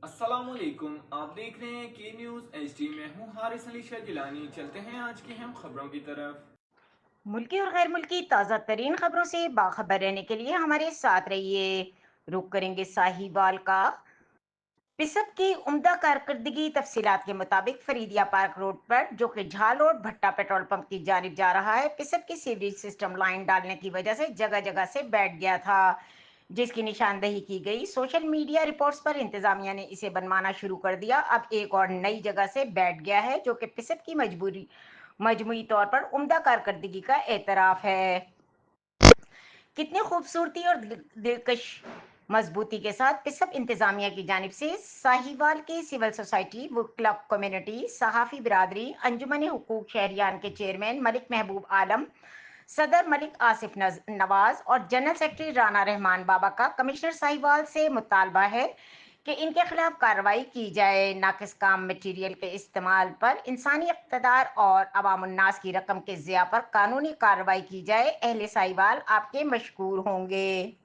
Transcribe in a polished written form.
अस्सलामुअलैकुम, आप देख रहे हैं के न्यूज़ एचडी में हूँ हारिस अली शाह जिलानी। चलते हैं आज की हम खबरों की तरफ। मुल्की और गैर मुल्की ताज़ा तरीन खबरों से बाखबर रहने के लिए हमारे साथ रहिए। रुक करेंगे साहिवाल का। पिसप की उम्दा कारकर्दगी तफसीलात के मुताबिक फरीदिया पार्क रोड पर, जो कि झालोड भट्टा पेट्रोल पंप की जानिब जा रहा है, पिसप की सीवरेज सिस्टम लाइन डालने की वजह से जगह जगह से बैठ गया था, जिसकी निशानदही की गई। सोशल मीडिया रिपोर्ट्स पर इंतजामिया ने इसे बनवाना शुरू कर दिया। अब एक और नई जगह से बैठ गया है, जो कि पिसप की मजमूई तौर पर उम्दा कारकर्दगी का एतराफ है। कितनी खूबसूरती और दिलकश मजबूती के साथ पिसप इंतजामिया की जानिब से साहिवाल की सिविल सोसाइटी, वकला कम्युनिटी, सहाफ़ी बिरादरी, अंजुमन हुकूक शहरियान के चेयरमैन मलिक महबूब आलम, सदर मलिक आसिफ नवाज और जनरल सेक्रेटरी राना रहमान बाबा का कमिश्नर साहिवाल से मुतालबा है कि इनके खिलाफ कार्रवाई की जाए। नाकिस काम मटीरियल के इस्तेमाल पर, इंसानी इक़्तिदार और अवामुन्नास की रकम के ज़िया पर कानूनी कार्रवाई की जाए। अहले साहिवाल आपके मशकूर होंगे।